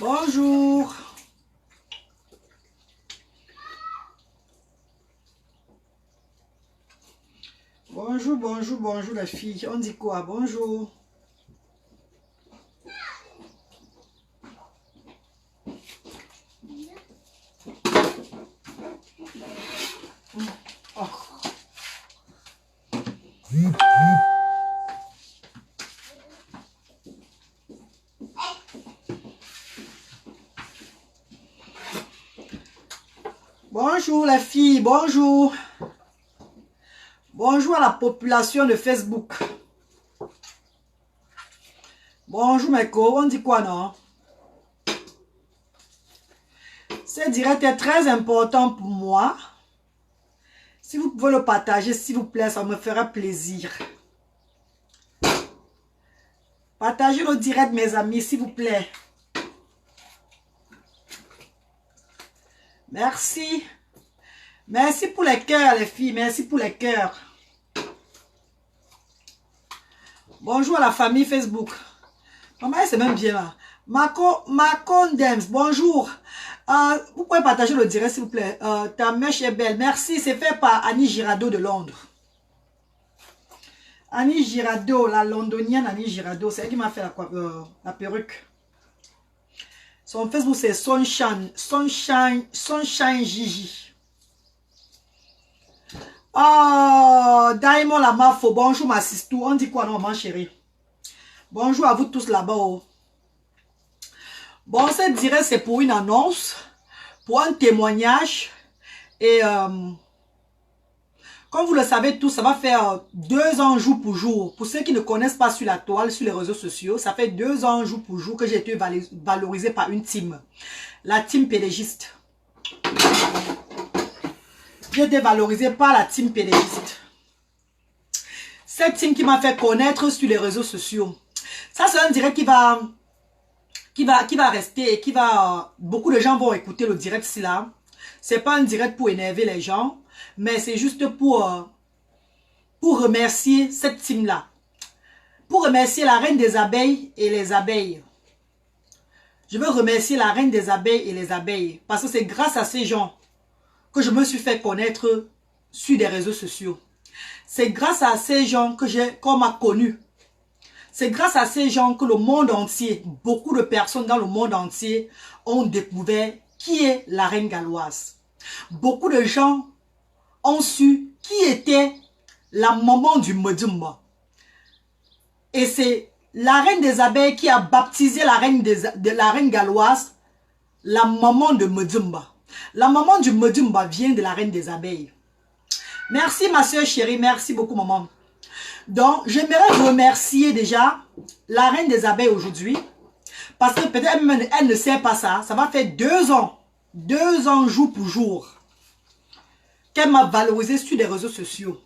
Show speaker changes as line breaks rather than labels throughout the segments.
Bonjour. Bonjour, bonjour, bonjour la fille. On dit quoi? Bonjour. Oh. Bonjour la fille, bonjour. Bonjour à la population de Facebook. Bonjour mes co, on dit quoi non? Ce direct est très important pour moi. Si vous pouvez le partager, s'il vous plaît, ça me fera plaisir. Partagez le direct, mes amis, s'il vous plaît. Merci. Merci pour les cœurs, les filles. Merci pour les cœurs. Bonjour à la famille Facebook. Maman, c'est même bien là. Marco Dems, bonjour. Vous pouvez partager le direct, s'il vous plaît. Ta mèche est belle. Merci, c'est fait par Annie Girardot de Londres. Annie Girardot, la londonienne Annie Girardot, c'est elle qui m'a fait la perruque. Son Facebook, c'est Sunshine Gigi. Oh, Diamond la mafo, bonjour ma sistou. On dit quoi non, ma chérie? Bonjour à vous tous là-bas. Oh. Bon, ce direct, c'est pour une annonce, pour un témoignage. Et comme vous le savez tous, ça va faire 2 ans jour pour jour. Pour ceux qui ne connaissent pas sur la toile, sur les réseaux sociaux, ça fait 2 ans jour pour jour que j'ai été valorisé par une team. La team pédégiste. J'ai été valorisé par la team pédégiste. Cette team qui m'a fait connaître sur les réseaux sociaux. Ça, c'est un direct qui va rester et beaucoup de gens vont écouter le direct ici là. C'est pas un direct pour énerver les gens, mais c'est juste pour remercier cette team là. Pour remercier la reine des abeilles et les abeilles. Je veux remercier la reine des abeilles et les abeilles parce que c'est grâce à ces gens que je me suis fait connaître sur des réseaux sociaux. C'est grâce à ces gens qu'on m'a connu. C'est grâce à ces gens que le monde entier, beaucoup de personnes dans le monde entier ont découvert qui est la reine galloise. Beaucoup de gens ont su qui était la maman du Medumba. Et c'est la reine des abeilles qui a baptisé la reine galloise, la maman de Medumba. La maman du Medumba vient de la reine des abeilles. Merci ma soeur chérie, merci beaucoup maman. Donc, j'aimerais remercier déjà la reine des abeilles aujourd'hui. Parce que peut-être elle ne sait pas ça. Ça va faire 2 ans. 2 ans jour pour jour. Qu'elle m'a valorisé sur les réseaux sociaux.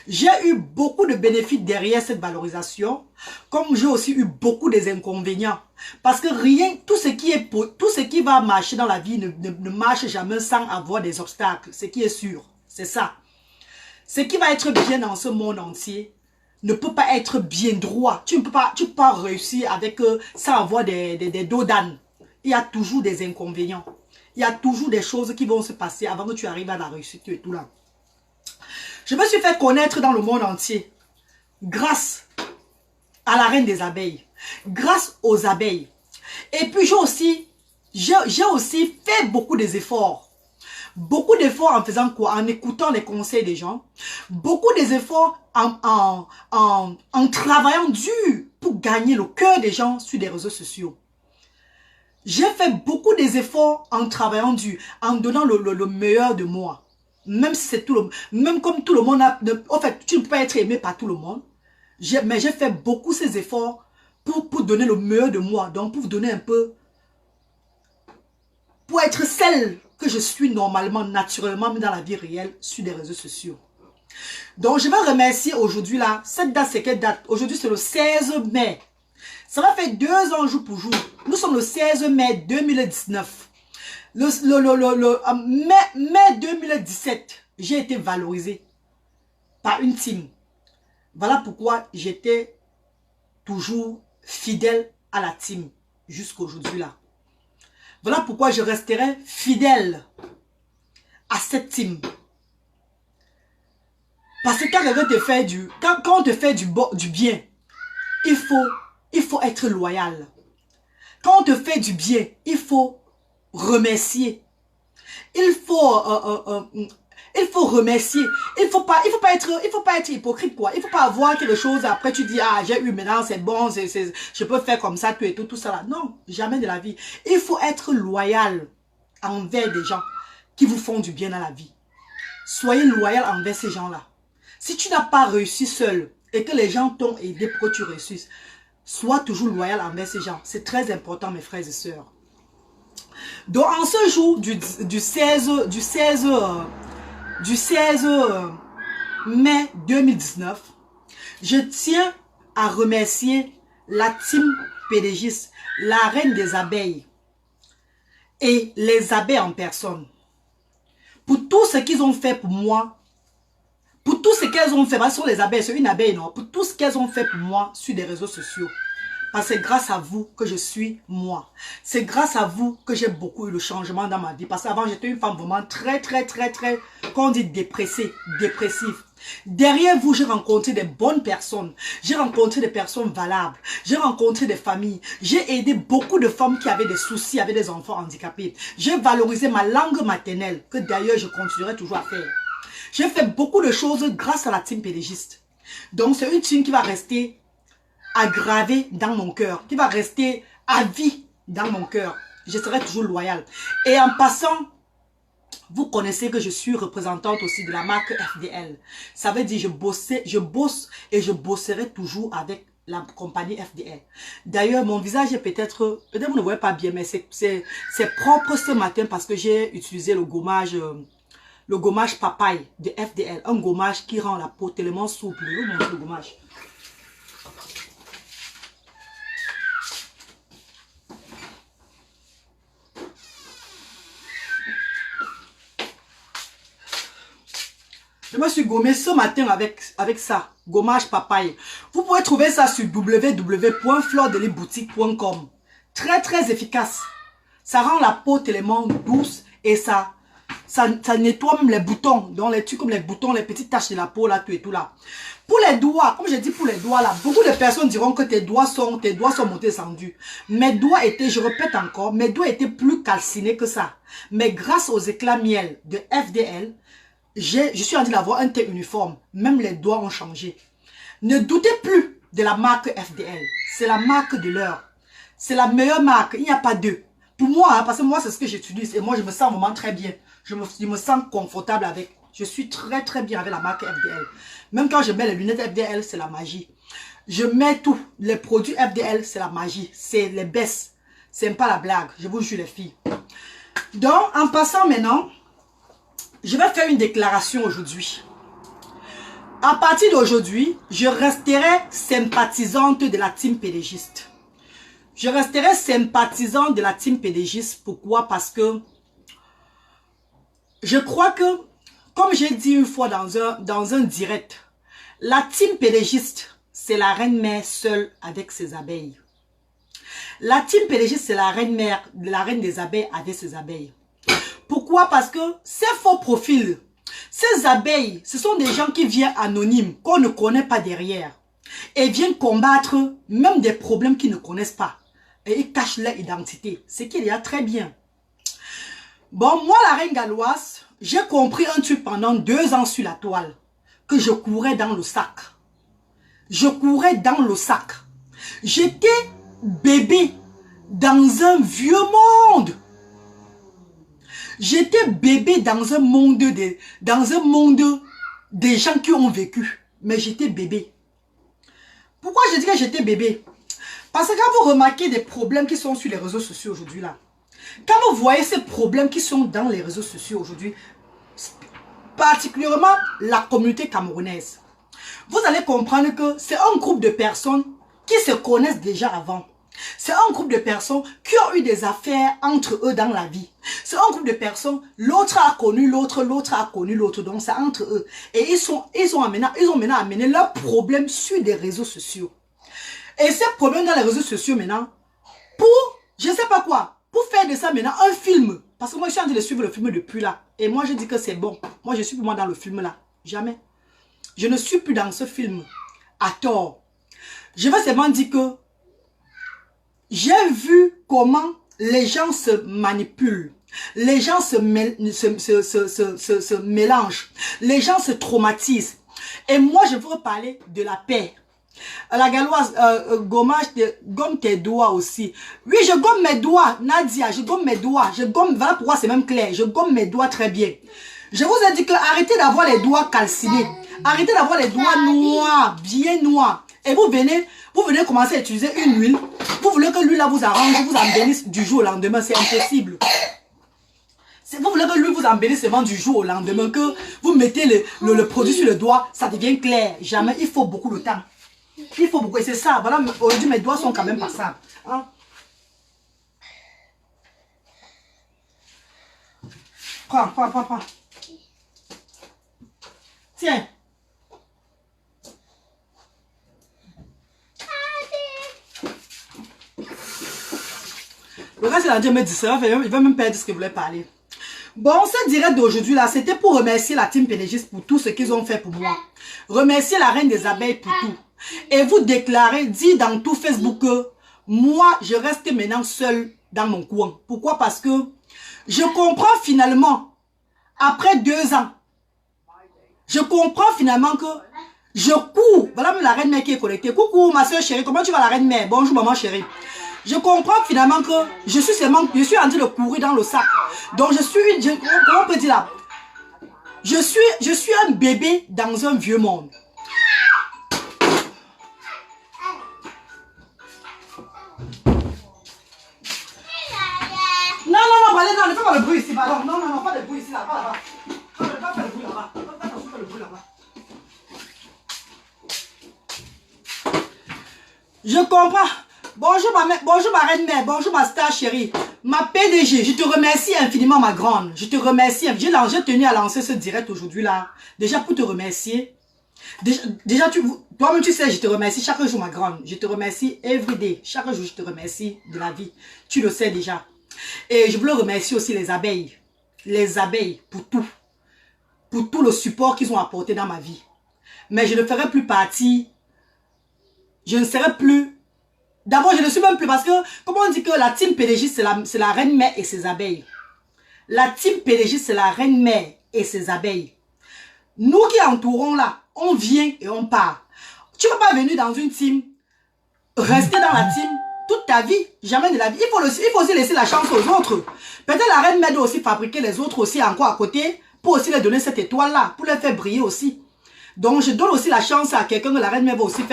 J'ai eu beaucoup de bénéfices derrière cette valorisation. Comme j'ai aussi eu beaucoup des inconvénients. Parce que tout ce qui va marcher dans la vie ne marche jamais sans avoir des obstacles. Ce qui est sûr. C'est ça. Ce qui va être bien dans ce monde entier ne peut pas être bien droit. Tu ne peux pas réussir sans avoir des dos d'âne. Il y a toujours des inconvénients. Il y a toujours des choses qui vont se passer avant que tu arrives à la réussite et tout là. Je me suis fait connaître dans le monde entier grâce à la reine des abeilles, grâce aux abeilles. Et puis j'ai aussi fait beaucoup d'efforts. Beaucoup d'efforts en faisant quoi? En écoutant les conseils des gens. Beaucoup d'efforts en travaillant dur pour gagner le cœur des gens sur les réseaux sociaux. J'ai fait beaucoup d'efforts en travaillant dur, en donnant le meilleur de moi. Même si c'est même comme tout le monde en fait, tu ne peux pas être aimé par tout le monde. Mais j'ai fait beaucoup ces efforts pour donner le meilleur de moi. Donc pour vous donner un peu, pour être celle que je suis normalement, naturellement, dans la vie réelle, sur les réseaux sociaux. Donc, je vais remercier aujourd'hui là. Cette date, c'est quelle date? Aujourd'hui, c'est le 16 mai. Ça va faire 2 ans jour pour jour. Nous sommes le 16 mai 2019. Mai 2017, j'ai été valorisé par une team. Voilà pourquoi j'étais toujours fidèle à la team jusqu'aujourd'hui là. Voilà pourquoi je resterai fidèle à cette team. Parce que quand quelqu'un te fait quand on te fait du bien, il faut être loyal. Quand on te fait du bien, il faut remercier. Il faut remercier. Il faut pas être hypocrite, quoi. Il faut pas avoir quelque chose, après tu dis, ah, j'ai eu maintenant, c'est bon, je peux faire comme ça, tout ça là. Non, jamais de la vie. Il faut être loyal envers des gens qui vous font du bien dans la vie. Soyez loyal envers ces gens-là. Si tu n'as pas réussi seul et que les gens t'ont aidé pour que tu réussisses, sois toujours loyal envers ces gens. C'est très important, mes frères et sœurs. Donc, en ce jour du 16 mai 2019, je tiens à remercier la team PDGiste, la reine des abeilles et les abeilles en personne. Pour tout ce qu'ils ont fait pour moi, pour tout ce qu'elles ont fait, parce que ce sont les abeilles, c'est une abeille, non? Pour tout ce qu'elles ont fait pour moi sur les réseaux sociaux. Parce que c'est grâce à vous que je suis moi. C'est grâce à vous que j'ai beaucoup eu le changement dans ma vie. Parce qu'avant, j'étais une femme vraiment très, qu'on dit dépressive. Derrière vous, j'ai rencontré des bonnes personnes. J'ai rencontré des personnes valables. J'ai rencontré des familles. J'ai aidé beaucoup de femmes qui avaient des soucis, avaient des enfants handicapés. J'ai valorisé ma langue maternelle, que d'ailleurs, je continuerai toujours à faire. J'ai fait beaucoup de choses grâce à la team PDGiste. Donc, c'est une team qui va rester aggravé dans mon cœur, qui va rester à vie dans mon cœur. Je serai toujours loyal. Et en passant, vous connaissez que je suis représentante aussi de la marque FDL. Ça veut dire je bosse et je bosserai toujours avec la compagnie FDL. D'ailleurs, mon visage est peut-être vous ne voyez pas bien, mais c'est propre ce matin parce que j'ai utilisé le gommage papaye de FDL. Un gommage qui rend la peau tellement souple. Je vais vous montrer le gommage. Je me suis gommé ce matin avec ça, gommage papaye. Vous pouvez trouver ça sur www.flordeliboutique.com. Très efficace. Ça rend la peau tellement douce et ça nettoie même les boutons. Donc les trucs comme les boutons, les petites taches de la peau là, tout et tout là. Pour les doigts, comme je dis pour les doigts là, beaucoup de personnes diront que tes doigts sont montés descendus. Mes doigts étaient, je répète encore, mes doigts étaient plus calcinés que ça. Mais grâce aux éclats miel de FDL, je suis en train d'avoir un teint uniforme. Même les doigts ont changé. Ne doutez plus de la marque FDL. C'est la marque de l'heure. C'est la meilleure marque. Il n'y a pas deux. Pour moi, hein, parce que moi, c'est ce que j'utilise. Et moi, je me sens vraiment très bien. Je me sens confortable avec. Je suis très bien avec la marque FDL. Même quand je mets les lunettes FDL, c'est la magie. Je mets tout. Les produits FDL, c'est la magie. C'est les best. C'est pas la blague. Je vous jure, les filles. Donc, en passant maintenant, je vais faire une déclaration aujourd'hui. À partir d'aujourd'hui, je resterai sympathisante de la team PDGiste. Je resterai sympathisante de la team PDGiste. Pourquoi? Parce que je crois que, comme j'ai dit une fois dans un direct, la team PDGiste, c'est la reine mère seule avec ses abeilles. La team PDGiste, c'est la reine mère, la reine des abeilles avec ses abeilles. Pourquoi? Parce que ces faux profils, ces abeilles, ce sont des gens qui viennent anonymes, qu'on ne connaît pas derrière. Et viennent combattre même des problèmes qu'ils ne connaissent pas. Et ils cachent leur identité. Ce qu'il y a très bien. Bon, moi, la reine galloise, j'ai compris un truc pendant 2 ans sur la toile. Que je courais dans le sac. Je courais dans le sac. J'étais bébé dans un vieux monde. J'étais bébé dans un monde des gens qui ont vécu. Mais j'étais bébé. Pourquoi je dis que j'étais bébé? Parce que quand vous remarquez des problèmes qui sont sur les réseaux sociaux aujourd'hui là, quand vous voyez ces problèmes qui sont dans les réseaux sociaux aujourd'hui, particulièrement la communauté camerounaise, vous allez comprendre que c'est un groupe de personnes qui se connaissent déjà avant. C'est un groupe de personnes qui ont eu des affaires entre eux dans la vie. C'est un groupe de personnes, l'autre a connu l'autre, l'autre a connu l'autre. Donc c'est entre eux. Et ils ont maintenant amené leurs problèmes sur des réseaux sociaux. Et ces problèmes dans les réseaux sociaux maintenant, pour, je ne sais pas quoi, pour faire de ça maintenant un film. Parce que moi, je suis en train de suivre le film depuis là. Et moi, je dis que c'est bon. Moi, je suis pour moi dans le film là. Jamais. Je ne suis plus dans ce film à tort. Je vais seulement dire que j'ai vu comment les gens se manipulent. Les gens se mélangent. Les gens se traumatisent. Et moi, je veux parler de la paix. La galloise, gomme tes doigts aussi. Oui, je gomme mes doigts, Nadia, je gomme mes doigts. Je gomme, voilà pourquoi c'est même clair. Je gomme mes doigts très bien. Je vous ai dit que arrêtez d'avoir les doigts calcinés. Arrêtez d'avoir les doigts noirs, bien noirs. Et vous venez commencer à utiliser une huile. Vous voulez que l'huile là vous arrange, vous embellisse du jour au lendemain. C'est impossible. Vous voulez que l'huile vous embellisse seulement du jour au lendemain, que vous mettez le produit sur le doigt, ça devient clair. Jamais, il faut beaucoup de temps. Il faut beaucoup, et c'est ça. Voilà, aujourd'hui mes doigts sont quand même passables. Hein? Prends. Tiens. Le gars, c'est la me dit ça, il va même perdre ce qu'il voulait parler. Bon, ce direct d'aujourd'hui là, c'était pour remercier la team Pédégiste pour tout ce qu'ils ont fait pour moi. Remercier la reine des abeilles pour tout. Et vous déclarez, dit dans tout Facebook que moi, je reste maintenant seul dans mon coin. Pourquoi? Parce que je comprends finalement, après 2 ans, je comprends finalement que je cours. Voilà la reine mère qui est connectée. Coucou ma soeur chérie, comment tu vas la reine mère? Bonjour maman chérie. Je comprends finalement que je suis en train de courir dans le sac. Donc je suis comment on peut dire là? Je suis un bébé dans un vieux monde. Non, ne fais pas le bruit ici, pardon. Non, pas de bruit ici, là, pas là-bas. Pas faire le bruit là-bas. Pas le bruit là-bas. Je comprends. Bonjour ma reine mère, bonjour ma star chérie. Ma PDG, je te remercie infiniment ma grande. Je te remercie. J'ai tenu à lancer ce direct aujourd'hui là. Déjà pour te remercier. Déjà toi-même tu sais, je te remercie chaque jour ma grande. Je te remercie every day. Chaque jour je te remercie de la vie. Tu le sais déjà. Et je voulais remercier aussi les abeilles. Les abeilles pour tout. Pour tout le support qu'ils ont apporté dans ma vie. Mais je ne ferai plus partie. Je ne serai plus. D'abord, je ne suis même plus parce que, comme on dit que la team PDG, c'est la reine mère et ses abeilles. La team PDG, c'est la reine mère et ses abeilles. Nous qui entourons là, on vient et on part. Tu ne peux pas venir dans une team, rester dans la team toute ta vie, jamais de la vie. Il faut aussi laisser la chance aux autres. Peut-être la reine mère doit aussi fabriquer les autres aussi encore à côté pour aussi leur donner cette étoile-là, pour les faire briller aussi. Donc, je donne aussi la chance à quelqu'un que la reine mère va aussi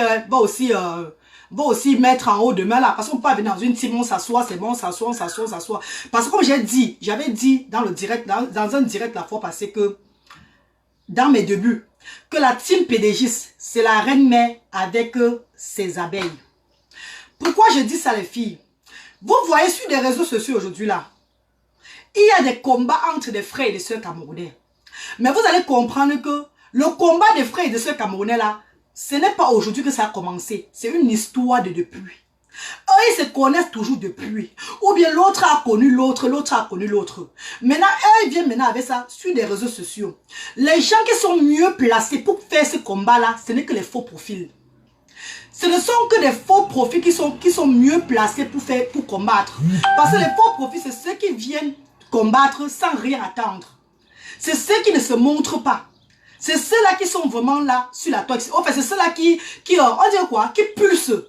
mettre en haut demain là. Parce qu'on peut pas venir dans une team, on s'assoit, c'est bon, on s'assoit. Parce que comme j'avais dit dans le direct, dans un direct la fois passée que, dans mes débuts, que la team PDGiste, c'est la reine mère avec ses abeilles. Pourquoi je dis ça les filles? Vous voyez sur les réseaux sociaux aujourd'hui là, il y a des combats entre des frères et des sœurs camerounais. Mais vous allez comprendre que le combat des frères et des sœurs camerounais là, ce n'est pas aujourd'hui que ça a commencé. C'est une histoire de depuis. Eux, ils se connaissent toujours depuis. Ou bien l'autre a connu l'autre, l'autre a connu l'autre. Maintenant, eux, ils viennent maintenant avec ça sur les réseaux sociaux. Les gens qui sont mieux placés pour faire ce combat-là, ce n'est que les faux profils. Ce ne sont que des faux profils qui sont mieux placés pour combattre. Parce que les faux profils, c'est ceux qui viennent combattre sans rien attendre. C'est ceux qui ne se montrent pas. C'est ceux-là qui sont vraiment là sur la toile. En fait, c'est ceux-là qui on dit quoi? Qui pulsent.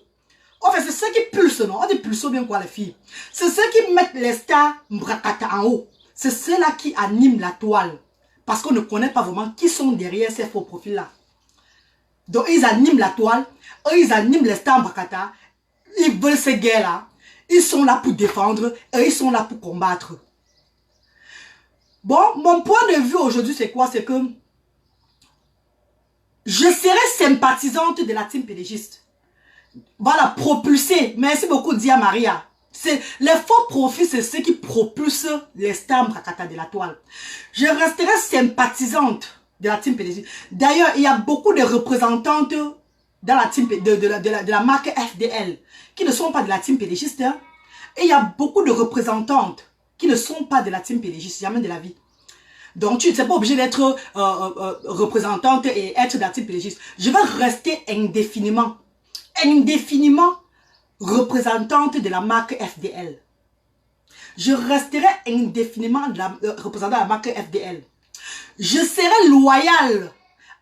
En fait, c'est ceux qui pulsent, non? On dit pulsent bien quoi, les filles? C'est ceux qui mettent les stars mbrakata en haut. C'est ceux-là qui animent la toile. Parce qu'on ne connaît pas vraiment qui sont derrière ces faux profils-là. Donc, ils animent la toile. Eux, ils animent les stars mbrakata. Ils veulent ces guerres-là. Ils sont là pour défendre. Et ils sont là pour combattre. Bon, mon point de vue aujourd'hui, c'est quoi? C'est que je serai sympathisante de la team pédégiste. Voilà, propulser. Merci beaucoup, Dia Maria. Les faux profils, c'est ceux qui propulsent les stars mbrakata de la toile. Je resterai sympathisante de la team pédégiste. D'ailleurs, il y a beaucoup de représentantes dans la team de la marque FDL qui ne sont pas de la team pédégiste. Hein. Et il y a beaucoup de représentantes qui ne sont pas de la team PDG, jamais de la vie. Donc, tu n'es pas obligé d'être représentante et être de la team PDG. Je vais rester indéfiniment représentante de la marque FDL. Je resterai indéfiniment représentante de la marque FDL. Je serai loyale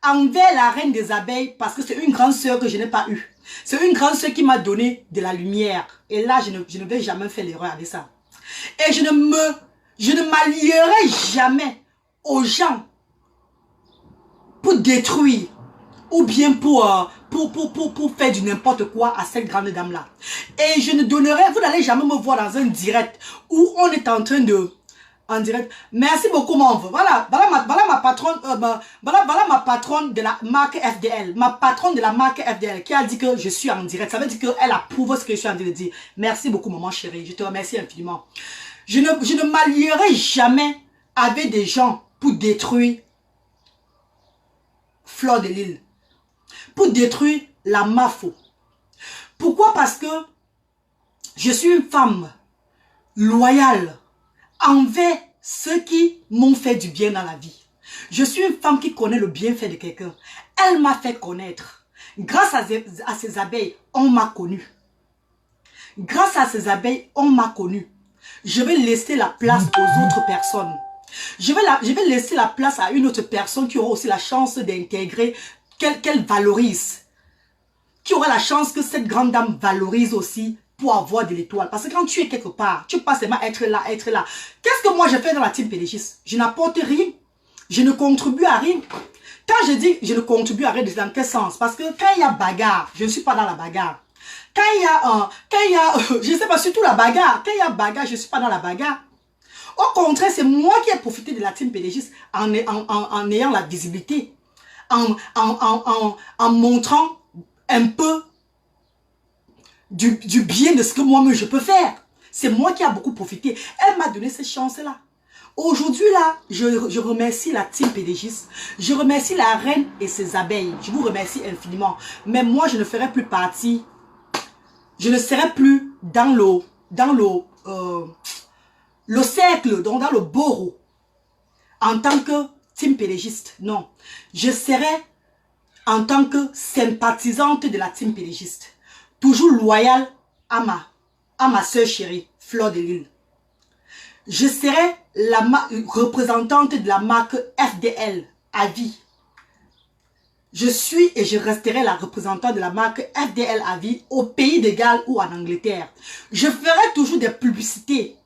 envers la reine des abeilles parce que c'est une grande sœur que je n'ai pas eue. C'est une grande sœur qui m'a donné de la lumière. Et là, je ne vais jamais faire l'erreur avec ça. Et je ne m'allierai jamais aux gens pour détruire ou bien pour faire du n'importe quoi à cette grande dame-là. Et je ne donnerai, vous n'allez jamais me voir dans un direct où on est en train de... En direct. Merci beaucoup, mon frère. Voilà ma patronne, voilà ma patronne de la marque FDL. Ma patronne de la marque FDL qui a dit que je suis en direct. Ça veut dire qu'elle approuve ce que je suis en train de dire. Merci beaucoup, maman chérie. Je te remercie infiniment. Je ne m'allierai jamais avec des gens pour détruire Fleur de Lys. Pour détruire la Mafo. Pourquoi? Parce que je suis une femme loyale envers ceux qui m'ont fait du bien dans la vie. Je suis une femme qui connaît le bienfait de quelqu'un. Elle m'a fait connaître. Grâce à ces abeilles, on m'a connu. Grâce à ces abeilles, on m'a connu. Je vais laisser la place aux autres personnes. Je vais laisser la place à une autre personne qui aura aussi la chance d'intégrer, qu'elle valorise. Qui aura la chance que cette grande dame valorise aussi pour avoir de l'étoile. Parce que quand tu es quelque part, tu passes seulement être là, être là. Qu'est-ce que moi je fais dans la team PDG? Je n'apporte rien. Je ne contribue à rien. Quand je dis je ne contribue à rien, c'est dans quel sens? Parce que quand il y a bagarre, je ne suis pas dans la bagarre. Quand il y a, je ne sais pas, surtout la bagarre. Quand il y a bagarre, je ne suis pas dans la bagarre. Au contraire, c'est moi qui ai profité de la team PDG en ayant la visibilité. En montrant un peu du bien de ce que moi-même je peux faire. C'est moi qui a beaucoup profité. Elle m'a donné cette chance-là. Aujourd'hui, là, je remercie la team PDG. Je remercie la reine et ses abeilles. Je vous remercie infiniment. Mais moi, je ne ferai plus partie. Je ne serai plus dans le cercle, donc dans le borough. En tant que team PDGiste. Non. Je serai en tant que sympathisante de la team PDGiste. Toujours loyale à ma soeur chérie, Fleur de Lys. Je serai la représentante de la marque FDL à vie. Je suis et je resterai la représentante de la marque FDL à vie au pays de Galles ou en Angleterre. Je ferai toujours des publicités.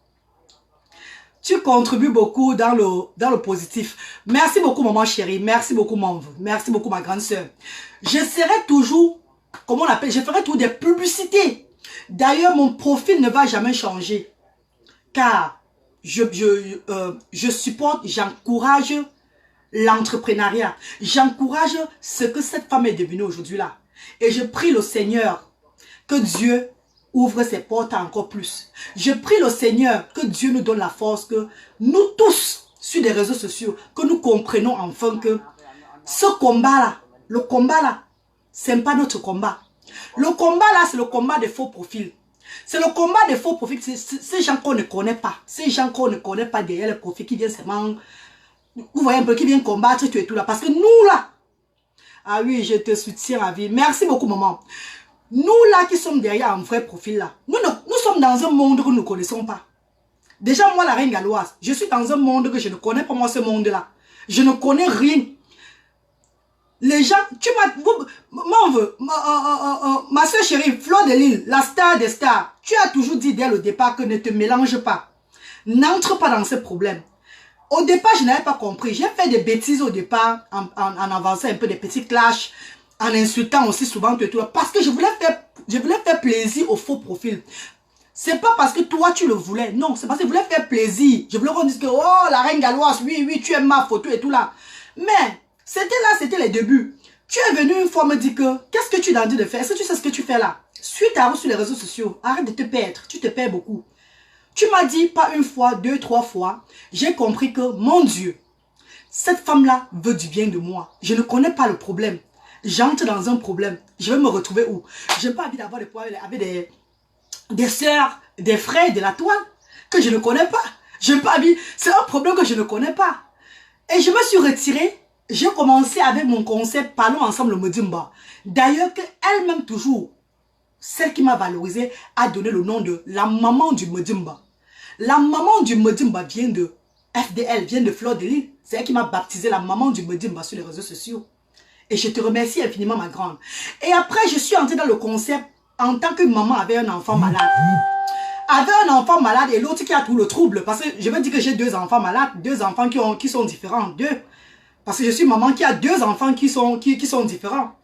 Tu contribues beaucoup dans le positif. Merci beaucoup, maman chérie. Merci beaucoup, merci beaucoup, ma grande soeur. Je serai toujours, comment on appelle, je ferai toujours des publicités. D'ailleurs, mon profil ne va jamais changer. Car je supporte, j'encourage l'entrepreneuriat. J'encourage ce que cette femme est devenue aujourd'hui là. Et je prie le Seigneur que Dieu ouvre ses portes encore plus. Je prie le Seigneur que Dieu nous donne la force, que nous tous, sur les réseaux sociaux, que nous comprenons enfin que ce combat-là, le combat-là, ce n'est pas notre combat. Le combat-là, c'est le combat des faux profils. C'est le combat des faux profils. Ces gens qu'on ne connaît pas. Ces gens qu'on ne connaît pas derrière les profils qui viennent seulement... Vous voyez un peu qui viennent combattre tout et tout là. Parce que nous là... Ah oui, je te soutiens à vie. Merci beaucoup, maman. Nous là qui sommes derrière un vrai profil là. Nous sommes dans un monde que nous ne connaissons pas. Déjà moi, la reine galloise, je suis dans un monde que je ne connais pas moi ce monde là. Je ne connais rien. Les gens, ma soeur chérie, Fleur de Lys, la star des stars, tu as toujours dit dès le départ que ne te mélange pas. N'entre pas dans ce problème. Au départ, je n'avais pas compris. J'ai fait des bêtises au départ, en avançant un peu des petits clashs, en insultant aussi souvent tout, parce que je voulais faire plaisir au faux profil. C'est pas parce que toi tu le voulais, non, c'est parce que je voulais faire plaisir. Je voulais qu'on dise que, oh, la reine galloise, oui, tu aimes ma photo et tout là. Mais, c'était les débuts. Tu es venu une fois me dire que, qu'est-ce que tu es en train de faire? Est-ce que tu sais ce que tu fais là? Suis ta route sur les réseaux sociaux, arrête de te perdre, tu te perds beaucoup. Tu m'as dit pas une fois, 2, 3 fois, j'ai compris que, mon Dieu, cette femme-là veut du bien de moi. Je ne connais pas le problème. J'entre dans un problème. Je vais me retrouver où? Je n'ai pas envie d'avoir des problèmes avec des sœurs, des frères de la toile que je ne connais pas. C'est un problème que je ne connais pas. Et je me suis retirée. J'ai commencé avec mon concept Parlons ensemble le Medimba. D'ailleurs, qu'elle-même toujours, celle qui m'a valorisé, a donné le nom de la maman du Medimba. La maman du Medimba vient de FDL, vient de Fleur de Lille. C'est elle qui m'a baptisé la maman du Medimba sur les réseaux sociaux. Et je te remercie infiniment, ma grande. Et après, je suis entrée dans le concept en tant que maman avait un enfant malade. Avait un enfant malade et l'autre qui a tout le trouble. Parce que je veux dire que j'ai 2 enfants malades, 2 enfants qui sont différents. 2. Parce que je suis maman qui a 2 enfants qui sont différents.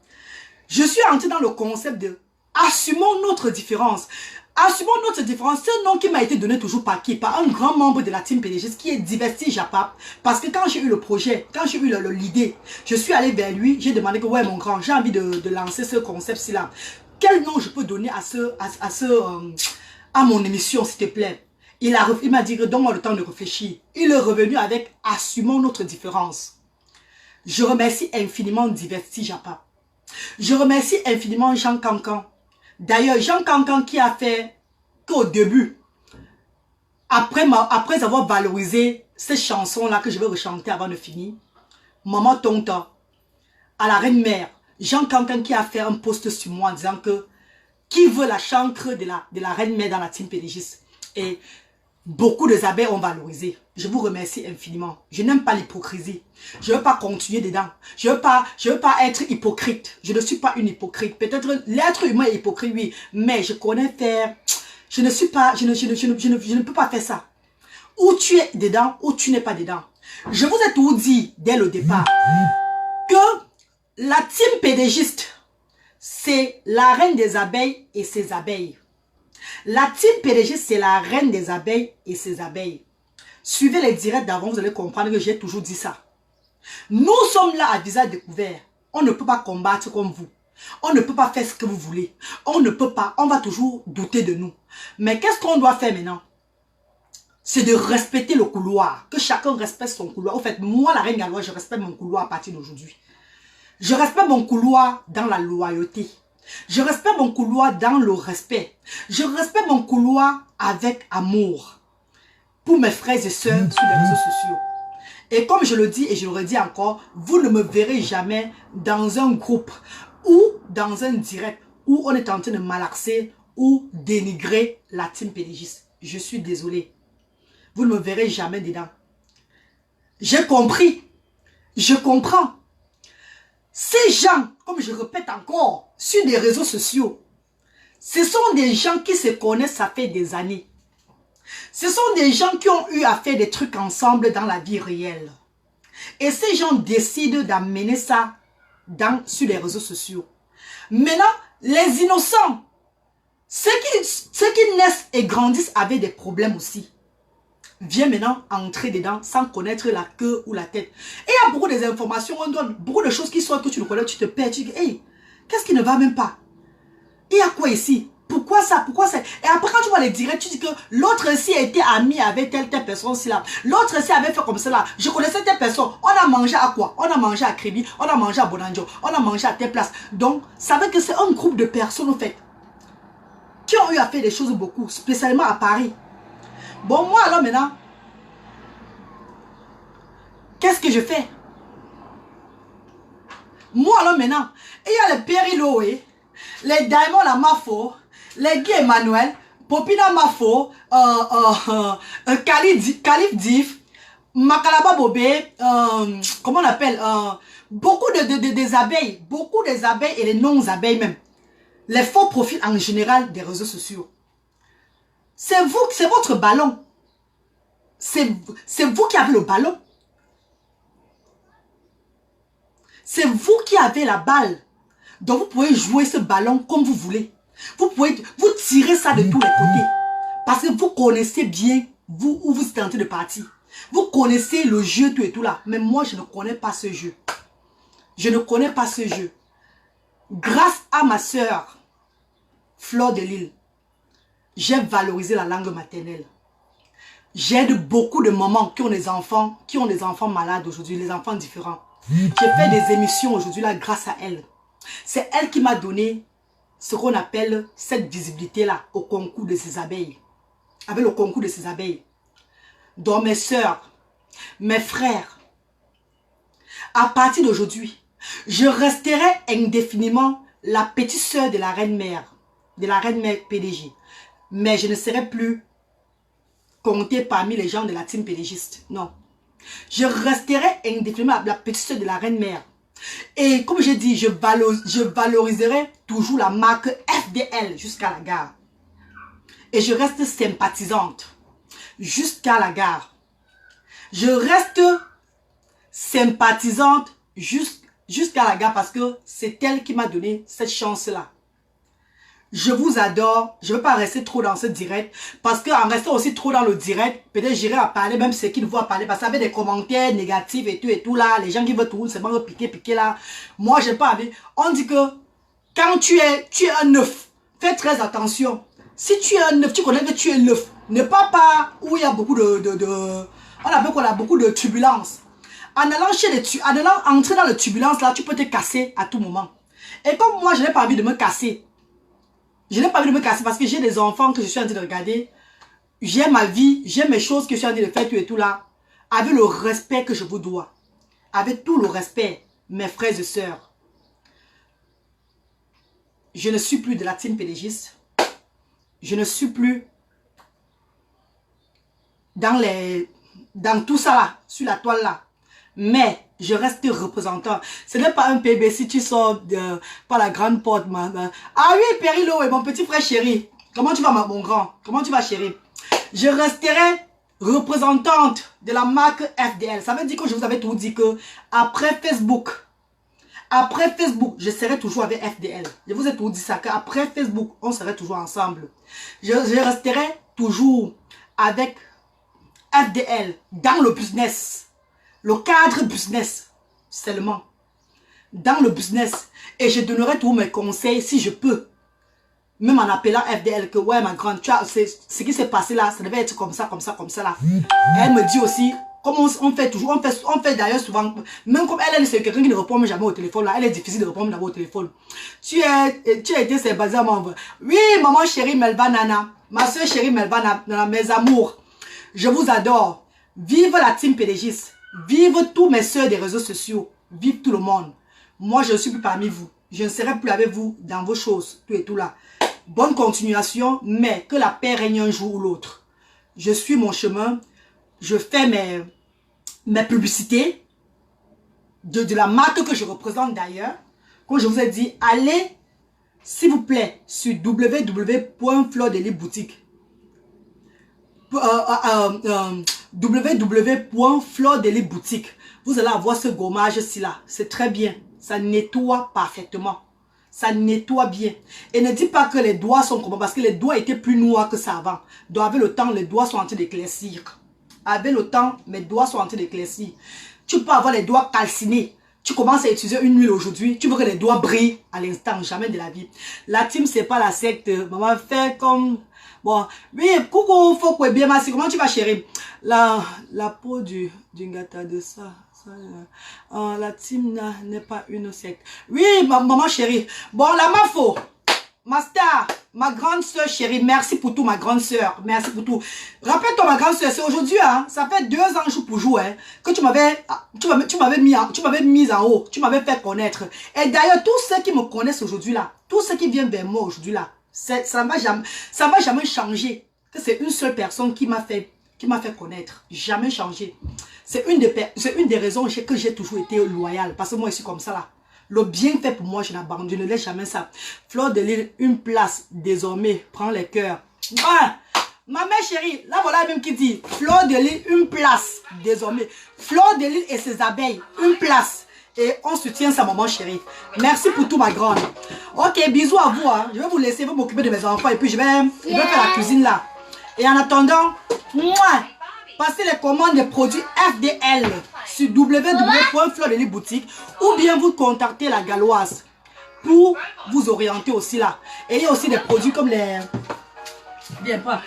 Je suis entrée dans le concept de assumons notre différence. Assumons notre différence. C'est un nom qui m'a été donné toujours par qui? Par un grand membre de la team PDG qui est Diverti Japap. Parce que quand j'ai eu le projet, quand j'ai eu l'idée, je suis allée vers lui, j'ai demandé que ouais mon grand, j'ai envie de lancer ce concept-ci là. Quel nom je peux donner à mon émission s'il te plaît? Il m'a dit que donne-moi le temps de réfléchir. Il est revenu avec assumons notre différence. Je remercie infiniment Diverti Japap. Je remercie infiniment Jean Cancan. D'ailleurs, Jean Cancan qui a fait qu'au début, après avoir valorisé cette chanson-là que je vais rechanter avant de finir, Maman Tonta, à la Reine-Mère, Jean Cancan qui a fait un post sur moi en disant que qui veut la chancre de la Reine-Mère dans la team Pédégis. Et beaucoup de abeilles ont valorisé. Je vous remercie infiniment. Je n'aime pas l'hypocrisie. Je ne veux pas continuer dedans. Je veux pas être hypocrite. Je ne suis pas une hypocrite. Peut-être l'être humain est hypocrite, oui. Mais je connais faire... Je ne peux pas faire ça. Ou tu es dedans, ou tu n'es pas dedans. Je vous ai tout dit dès le départ. Que la team pédégiste, c'est la reine des abeilles et ses abeilles. La team PDG, c'est la reine des abeilles et ses abeilles. Suivez les directs d'avant, vous allez comprendre que j'ai toujours dit ça. Nous sommes là à visage découvert. On ne peut pas combattre comme vous. On ne peut pas faire ce que vous voulez. On ne peut pas, on va toujours douter de nous. Mais qu'est-ce qu'on doit faire maintenant? C'est de respecter le couloir. Que chacun respecte son couloir. En fait, moi, la reine Galois, je respecte mon couloir à partir d'aujourd'hui. Je respecte mon couloir dans la loyauté. Je respecte mon couloir dans le respect. Je respecte mon couloir avec amour. Pour mes frères et sœurs sur les réseaux sociaux. Et comme je le dis et je le redis encore, vous ne me verrez jamais dans un groupe ou dans un direct où on est en train de malaxer ou dénigrer la team Pédégis. Je suis désolé. Vous ne me verrez jamais dedans. J'ai compris. Je comprends. Ces gens, comme je répète encore, sur les réseaux sociaux, ce sont des gens qui se connaissent, ça fait des années. Ce sont des gens qui ont eu à faire des trucs ensemble dans la vie réelle. Et ces gens décident d'amener ça sur les réseaux sociaux. Maintenant, les innocents, ceux qui naissent et grandissent avec des problèmes aussi, viens maintenant entrer dedans sans connaître la queue ou la tête. Et il y a beaucoup d'informations, on donne beaucoup de choses qui sont que tu ne connais, tu te perds, tu dis, hey, qu'est-ce qui ne va même pas? Il y a quoi ici? Pourquoi ça? Pourquoi ça? Et après quand tu vois les directs, tu dis que l'autre ici a été ami avec telle personne aussi là. L'autre ici avait fait comme cela. Je connaissais telle personne. On a mangé à quoi? On a mangé à Kribi, on a mangé à Bonanjo, on a mangé à telle place. Donc, ça veut que c'est un groupe de personnes en fait qui ont eu à faire des choses beaucoup, spécialement à Paris. Bon, moi alors maintenant, qu'est-ce que je fais? Moi alors maintenant, il y a les Périloé, les Diamond la Mafo, les Guy Emmanuel, Popina Mafo, Khalif Diff, Makalaba Bobé, comment on appelle, beaucoup des abeilles, beaucoup des abeilles et les non-abeilles même. Les faux profils en général des réseaux sociaux. C'est vous, c'est votre ballon. C'est vous qui avez le ballon. C'est vous qui avez la balle. Donc vous pouvez jouer ce ballon comme vous voulez. Vous tirez ça de tous les côtés. Parce que vous connaissez bien vous où vous êtes en train de partir. Vous connaissez le jeu tout et tout là. Mais moi je ne connais pas ce jeu. Je ne connais pas ce jeu. Grâce à ma soeur Fleur de Lille, j'ai valorisé la langue maternelle. J'aide beaucoup de mamans qui ont des enfants malades aujourd'hui, les enfants différents. J'ai fait des émissions aujourd'hui là grâce à elle. C'est elle qui m'a donné ce qu'on appelle cette visibilité-là au concours de ces abeilles. Avec le concours de ces abeilles. Donc mes sœurs, mes frères, à partir d'aujourd'hui, je resterai indéfiniment la petite sœur de la reine-mère, PDG. Mais je ne serai plus comptée parmi les gens de la team PDGiste. Non. Je resterai indéfiniment la petite sœur de la reine-mère. Et comme j'ai dit, je valoriserai toujours la marque FDL jusqu'à la gare. Et je reste sympathisante jusqu'à la gare. Je reste sympathisante jusqu'à la gare parce que c'est elle qui m'a donné cette chance-là. Je vous adore. Je ne veux pas rester trop dans ce direct. Parce qu'en restant aussi trop dans le direct, peut-être j'irai à parler, même ceux qui ne voient parler. Parce qu'il y avait des commentaires négatifs et tout là. Les gens qui veulent tout simplement piquer là. Moi, je n'ai pas envie. On dit que quand tu es un œuf, fais très attention. Si tu es un œuf, tu connais que tu es l'œuf. Ne pas où il y a beaucoup on appelle qu'on a beaucoup de turbulences. En allant entrer dans le turbulence là, tu peux te casser à tout moment. Et comme moi, je n'ai pas envie de me casser. Je n'ai pas envie de me casser parce que j'ai des enfants que je suis en train de regarder. J'ai ma vie, j'ai mes choses que je suis en train de faire, tout et tout là. Avec le respect que je vous dois. Avec tout le respect, mes frères et sœurs. Je ne suis plus de la team pédégiste. Je ne suis plus dans tout ça là, sur la toile là. Mais je reste représentant. Ce n'est pas un PB si tu sors par la grande porte. Ah oui, Périlo et mon petit frère chéri. Comment tu vas, mon grand? Comment tu vas, chéri? Je resterai représentante de la marque FDL. Ça veut dire que je vous avais tout dit que après Facebook, je serai toujours avec FDL. Je vous ai tout dit ça, qu'après Facebook, on serait toujours ensemble. Je resterai toujours avec FDL dans le business. Le cadre business seulement. Dans le business. Et je donnerai tous mes conseils si je peux. Même en appelant FDL que ouais ma grande, tu vois, ce qui s'est passé là, ça devait être comme ça là. Elle me dit aussi, comme on fait toujours, on fait d'ailleurs souvent, même comme elle c'est quelqu'un qui ne répond jamais au téléphone là, elle est difficile de répondre d'abord au téléphone. Tu as été célibataire, maman. Oui, maman chérie Melba Nana, ma soeur chérie Melba Nana, mes amours, je vous adore. Vive la team PDGiste. Vive tous mes soeurs des réseaux sociaux. Vive tout le monde. Moi, je ne suis plus parmi vous. Je ne serai plus avec vous dans vos choses, tout et tout là. Bonne continuation, mais que la paix règne un jour ou l'autre. Je suis mon chemin. Je fais mes publicités de la marque que je représente d'ailleurs. Comme je vous ai dit, allez, s'il vous plaît, sur www.flordeliboutique. www.flordeliboutique. Vous allez avoir ce gommage-ci là. C'est très bien. Ça nettoie parfaitement. Ça nettoie bien. Et ne dis pas que les doigts sont comme parce que les doigts étaient plus noirs que ça avant. Donc avec le temps, les doigts sont en train d'éclaircir. Avec le temps, mes doigts sont en train d'éclaircir. Tu peux avoir les doigts calcinés. Tu commences à utiliser une huile aujourd'hui. Tu veux que les doigts brillent à l'instant. Jamais de la vie. La team, c'est pas la secte. Maman, fait comme... Bon, oui, coucou, faut que bien merci. Comment tu vas, chérie? La peau du gâteau de ça. La team n'est pas une secte. Oui, maman chérie. Bon, la mafo. Ma star, ma grande soeur chérie, merci pour tout, ma grande soeur. Merci pour tout. Rappelle-toi, ma grande soeur, c'est aujourd'hui, hein. Ça fait 2 ans jour pour jour, hein, que tu m'avais mise en haut. Tu m'avais fait connaître. Et d'ailleurs, tous ceux qui me connaissent aujourd'hui là, tous ceux qui viennent vers moi aujourd'hui là, ça ne va jamais changer. Que c'est une seule personne qui m'a fait connaître. Jamais changé. C'est une des raisons que j'ai toujours été loyale. Parce que moi, je suis comme ça là. Le bien fait pour moi, je n'abandonne, je ne laisse jamais ça. Fleur de Lille, une place désormais. Prends les cœurs. Ah, ma mère chérie, là voilà même qui dit Fleur de Lille, une place désormais. Fleur de Lille et ses abeilles, une place. Et on soutient sa maman chérie. Merci pour tout, ma grande. Ok, bisous à vous. Hein. Je vais vous laisser, je vais m'occuper de mes enfants. Et puis je vais faire la cuisine là. Et en attendant, moi, passez les commandes des produits FDL sur www.flordeliboutique ou bien vous contactez la Galloise pour vous orienter aussi là. Et il y a aussi des produits comme les... Bien pas.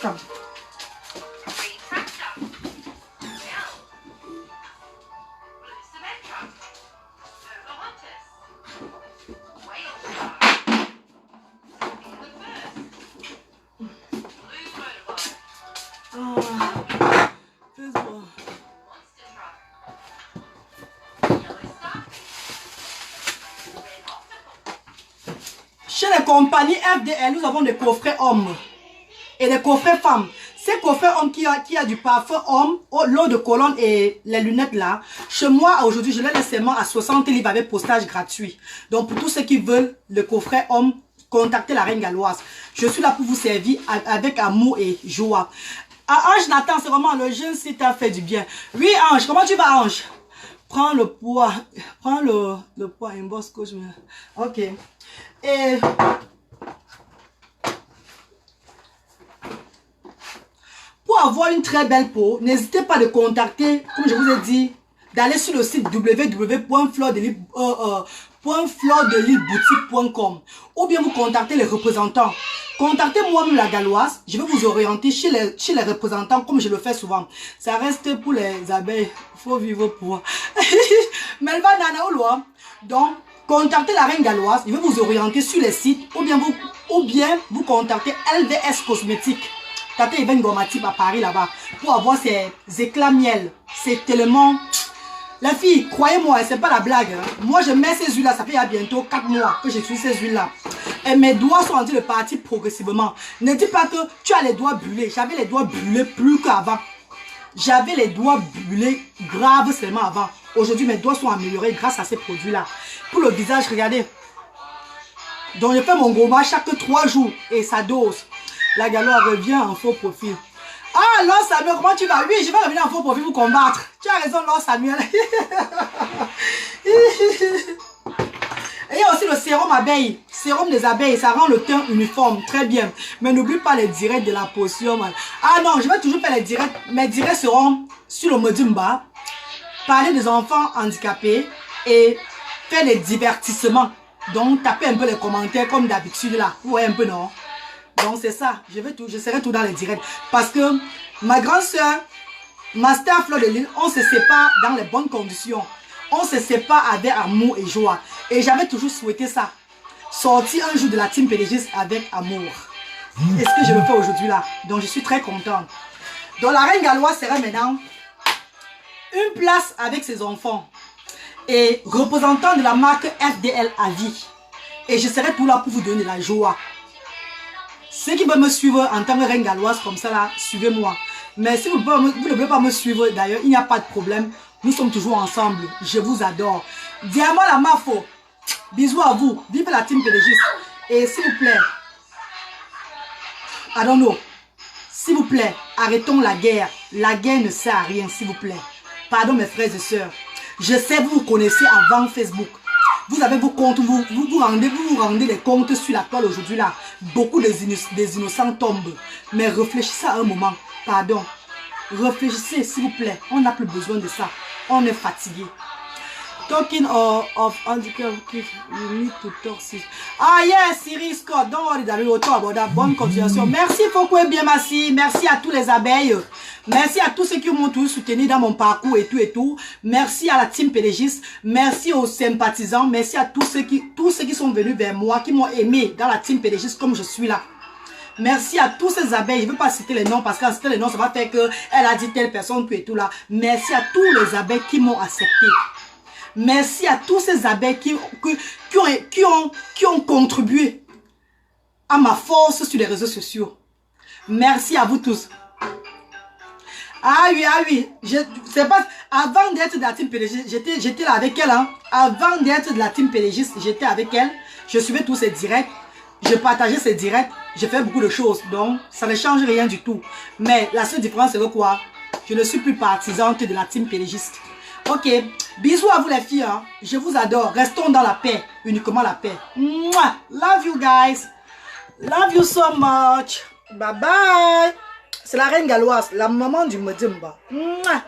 Come. Chez les compagnies FDL, nous avons des coffrets hommes et des coffrets femmes. Ces coffrets hommes qui a du parfum homme, l'eau de colonne et les lunettes là, chez moi aujourd'hui, je les laisse seulement à 60 livres avec postage gratuit. Donc pour tous ceux qui veulent le coffret homme, contactez la Reine Galloise. Je suis là pour vous servir avec amour et joie. Ah, Ange Nathan, c'est vraiment le jeune site a fait du bien. Oui Ange, comment tu vas Ange? Prends le poids, prends le poids inbox coach. Ok. Et pour avoir une très belle peau, n'hésitez pas de contacter, comme je vous ai dit, d'aller sur le site www.flordelilboutique.com ou bien vous contactez les représentants. Contactez moi-même la Galloise, je vais vous orienter chez les représentants comme je le fais souvent. Ça reste pour les abeilles, il faut vivre pour. Mais elle va nana ou loin. Donc, contactez la Reine Galloise, je vais vous orienter sur les sites ou bien vous contactez LVS Cosmétiques. Tata Even Gomatip à Paris là-bas pour avoir ces éclats miel. C'est tellement... La fille, croyez-moi, c'est pas la blague. Hein. Moi, je mets ces huiles-là, ça fait il y a bientôt 4 mois que j'utilise ces huiles-là. Et mes doigts sont en train de partir progressivement. Ne dis pas que tu as les doigts brûlés. J'avais les doigts brûlés plus qu'avant. J'avais les doigts brûlés grave seulement avant. Aujourd'hui, mes doigts sont améliorés grâce à ces produits-là. Pour le visage, regardez. Donc, je fais mon gommage chaque 3 jours et ça dose. La Galloise revient en faux profil. Ah, Laure Samuel, comment tu vas? Oui, je vais revenir en faux profil pour combattre. Tu as raison, Laure Samuel. Et il y a aussi le sérum abeille. Sérum des abeilles, ça rend le teint uniforme. Très bien. Mais n'oublie pas les directs de la potion. Man. Ah non, je vais toujours faire les directs. Mes directs seront sur le Modimba. Parler des enfants handicapés et faire des divertissements. Donc, tapez un peu les commentaires comme d'habitude là. Vous voyez un peu, non? Donc c'est ça, je serai tout dans les directs. Parce que ma grande soeur, Master Fleur de Lille, on se sépare dans les bonnes conditions. On se sépare avec amour et joie. Et j'avais toujours souhaité ça. Sortir un jour de la team PDG avec amour. Et ce que je le fais aujourd'hui là. Donc je suis très contente. Donc la Reine Galloise sera maintenant une place avec ses enfants. Et représentant de la marque FDL à vie. Et je serai tout là pour vous donner la joie. Ceux qui veulent me suivre en tant que Reine Galloise comme ça là, suivez-moi. Mais si vous ne voulez pas me suivre, d'ailleurs, il n'y a pas de problème. Nous sommes toujours ensemble. Je vous adore. Diamant la Mafo. Bisous à vous. Vive la team PDG. Et s'il vous plaît, I don't know. S'il vous plaît, arrêtons la guerre. La guerre ne sert à rien, s'il vous plaît. Pardon mes frères et sœurs. Je sais, vous connaissez avant Facebook. Vous avez vos comptes, vous rendez les comptes sur la toile aujourd'hui là. Beaucoup des innocents tombent. Mais réfléchissez à un moment. Pardon. Réfléchissez s'il vous plaît. On n'a plus besoin de ça. On est fatigué. Talking of handicap, you need to talk. Ah yes, Siri Scott, don't worry that we will talk about that. Bonne continuation. Merci Fokwe bien merci. Merci à tous les abeilles. Merci à tous ceux qui m'ont toujours soutenu dans mon parcours et tout et tout. Merci à la team PDGiste. Merci aux sympathisants. Merci à tous ceux qui sont venus vers moi, qui m'ont aimé dans la team PDGiste comme je suis là. Merci à tous ces abeilles. Je ne veux pas citer les noms parce qu'en citer les noms, ça va faire qu'elle a dit telle personne, tout et tout là. Merci à tous les abeilles qui m'ont accepté. Merci à tous ces abeilles qui ont contribué à ma force sur les réseaux sociaux. Merci à vous tous. Ah oui. C'est pas, avant d'être de la team PDG, j'étais là avec elle. Hein. Avant d'être de la team PDG, j'étais avec elle. Je suivais tous ses directs. Je partageais ses directs. J'ai fait beaucoup de choses. Donc, ça ne change rien du tout. Mais la seule différence, c'est que quoi? Je ne suis plus partisante de la team PDGiste. Ok, bisous à vous les filles, hein. Je vous adore, restons dans la paix, uniquement la paix. Mouah. Love you guys, love you so much, bye bye. C'est la Reine Galloise, la maman du Modimba. Mouah.